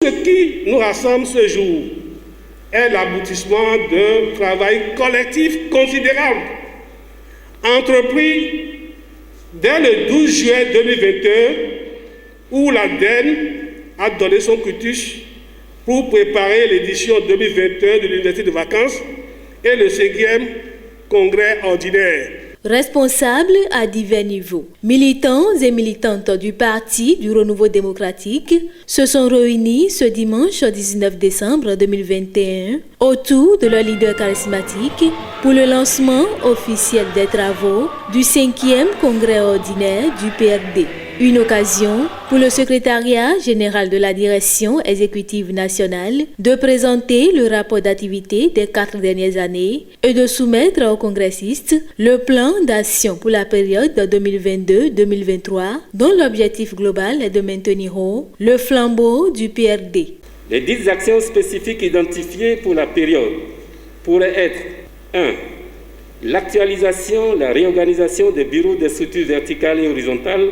Ce qui nous rassemble ce jour est l'aboutissement d'un travail collectif considérable, entrepris dès le 12 juillet 2021, où l'ADEN a donné son cutus pour préparer l'édition 2021 de l'Université de vacances et le 5e congrès ordinaire. Responsables à divers niveaux, militants et militantes du Parti du Renouveau démocratique se sont réunis ce dimanche 19 décembre 2021 autour de leur leader charismatique pour le lancement officiel des travaux du 5e congrès ordinaire du PRD. Une occasion pour le secrétariat général de la direction exécutive nationale de présenter le rapport d'activité des 4 dernières années et de soumettre aux congressistes le plan d'action pour la période 2022-2023 dont l'objectif global est de maintenir haut le flambeau du PRD. Les 10 actions spécifiques identifiées pour la période pourraient être 1. L'actualisation, la réorganisation des bureaux des structures verticales et horizontales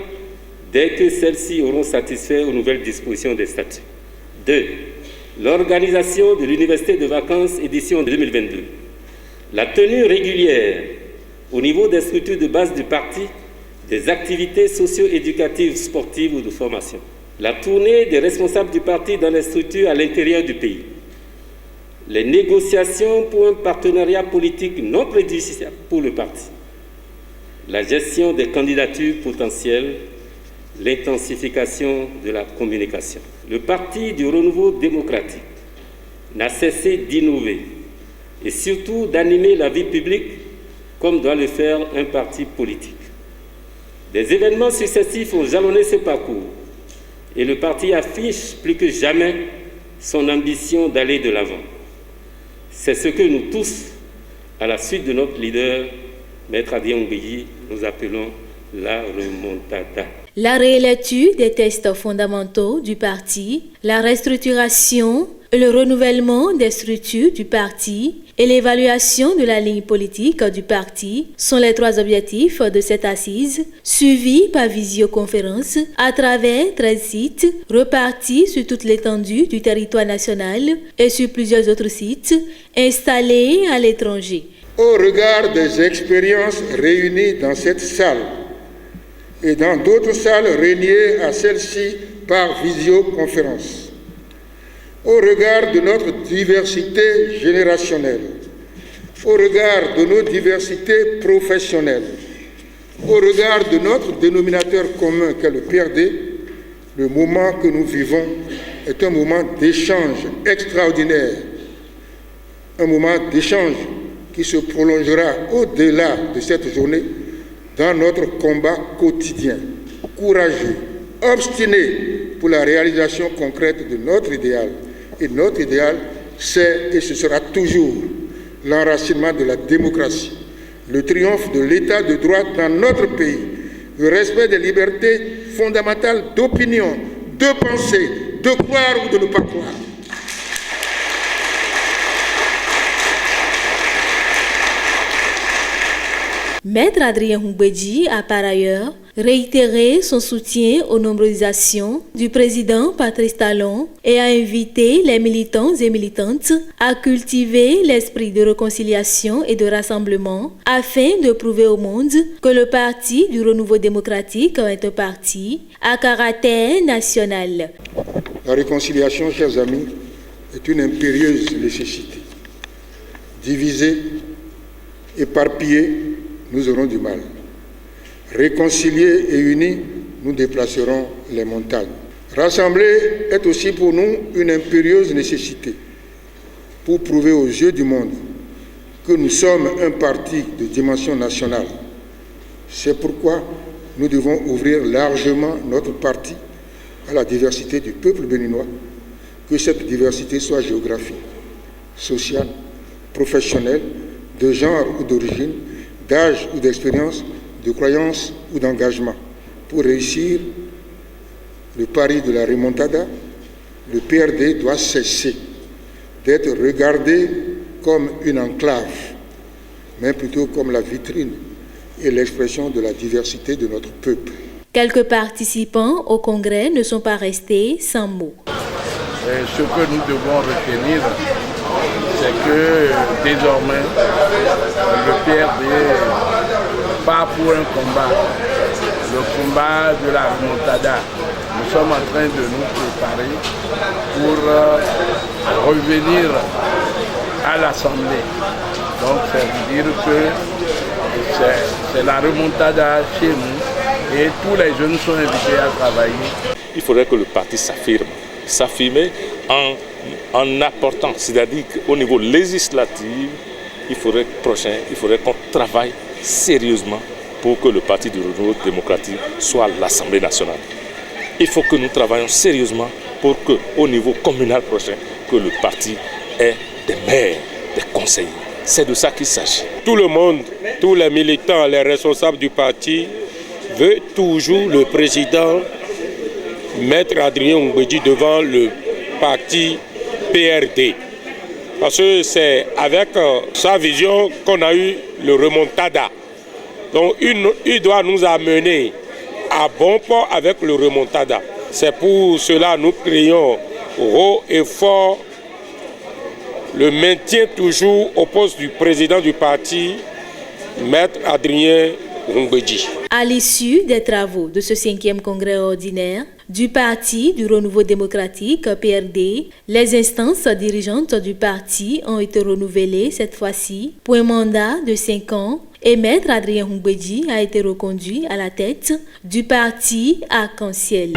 dès que celles-ci auront satisfait aux nouvelles dispositions des statuts. 2. L'organisation de l'Université de vacances édition 2022. La tenue régulière au niveau des structures de base du parti des activités socio-éducatives, sportives ou de formation. La tournée des responsables du parti dans les structures à l'intérieur du pays. Les négociations pour un partenariat politique non préjudiciable pour le parti. La gestion des candidatures potentielles. L'intensification de la communication. Le Parti du Renouveau démocratique n'a cessé d'innover et surtout d'animer la vie publique comme doit le faire un parti politique. Des événements successifs ont jalonné ce parcours et le parti affiche plus que jamais son ambition d'aller de l'avant. C'est ce que nous tous, à la suite de notre leader, Maître Adrien Ngbeyi, nous appelons la remontada. La réélecture des textes fondamentaux du parti, la restructuration et le renouvellement des structures du parti et l'évaluation de la ligne politique du parti sont les 3 objectifs de cette assise, suivie par visioconférence à travers 13 sites repartis sur toute l'étendue du territoire national et sur plusieurs autres sites installés à l'étranger. Au regard des expériences réunies dans cette salle, et dans d'autres salles reliées à celle-ci par visioconférence. Au regard de notre diversité générationnelle, au regard de nos diversités professionnelles, au regard de notre dénominateur commun qu'est le PRD, le moment que nous vivons est un moment d'échange extraordinaire, un moment d'échange qui se prolongera au-delà de cette journée dans notre combat quotidien, courageux, obstiné pour la réalisation concrète de notre idéal. Et notre idéal, c'est et ce sera toujours l'enracinement de la démocratie, le triomphe de l'état de droit dans notre pays, le respect des libertés fondamentales d'opinion, de penser, de croire ou de ne pas croire. Maître Adrien Ngbeyi a par ailleurs réitéré son soutien aux nombreuses actions du président Patrice Talon et a invité les militants et militantes à cultiver l'esprit de réconciliation et de rassemblement afin de prouver au monde que le Parti du Renouveau démocratique est un parti à caractère national. La réconciliation, chers amis, est une impérieuse nécessité. Divisés, éparpillés, nous aurons du mal. Réconciliés et unis, nous déplacerons les montagnes. Rassembler est aussi pour nous une impérieuse nécessité pour prouver aux yeux du monde que nous sommes un parti de dimension nationale. C'est pourquoi nous devons ouvrir largement notre parti à la diversité du peuple béninois, que cette diversité soit géographique, sociale, professionnelle, de genre ou d'origine, d'âge ou d'expérience, de croyance ou d'engagement. Pour réussir le pari de la remontada, le PRD doit cesser d'être regardé comme une enclave, mais plutôt comme la vitrine et l'expression de la diversité de notre peuple. Quelques participants au congrès ne sont pas restés sans mots. ce que nous devons retenir, c'est que désormais, le PRD part pour un combat, le combat de la remontada. Nous sommes en train de nous préparer pour revenir à l'Assemblée. Donc ça veut dire que c'est la remontada chez nous et tous les jeunes sont invités à travailler. Il faudrait que le parti s'affirme en apportant, c'est-à-dire qu'au niveau législatif, il faudrait qu'on travaille sérieusement pour que le Parti du Renouveau démocratique soit l'Assemblée nationale. Il faut que nous travaillions sérieusement pour qu'au niveau communal prochain, que le parti ait des maires, des conseillers. C'est de ça qu'il s'agit. Tout le monde, tous les militants, les responsables du parti veulent toujours le président Maître Adrien Ngwedji devant le parti PRD. Parce que c'est avec sa vision qu'on a eu le remontada. Donc il doit nous amener à bon port avec le remontada. C'est pour cela que nous crions haut et fort le maintien toujours au poste du président du parti, Maître Adrien Ngwedji. À l'issue des travaux de ce 5e congrès ordinaire du Parti du Renouveau démocratique, PRD, les instances dirigeantes du parti ont été renouvelées cette fois-ci pour un mandat de 5 ans et Maître Adrien Ngwedji a été reconduit à la tête du parti Arc-en-Ciel.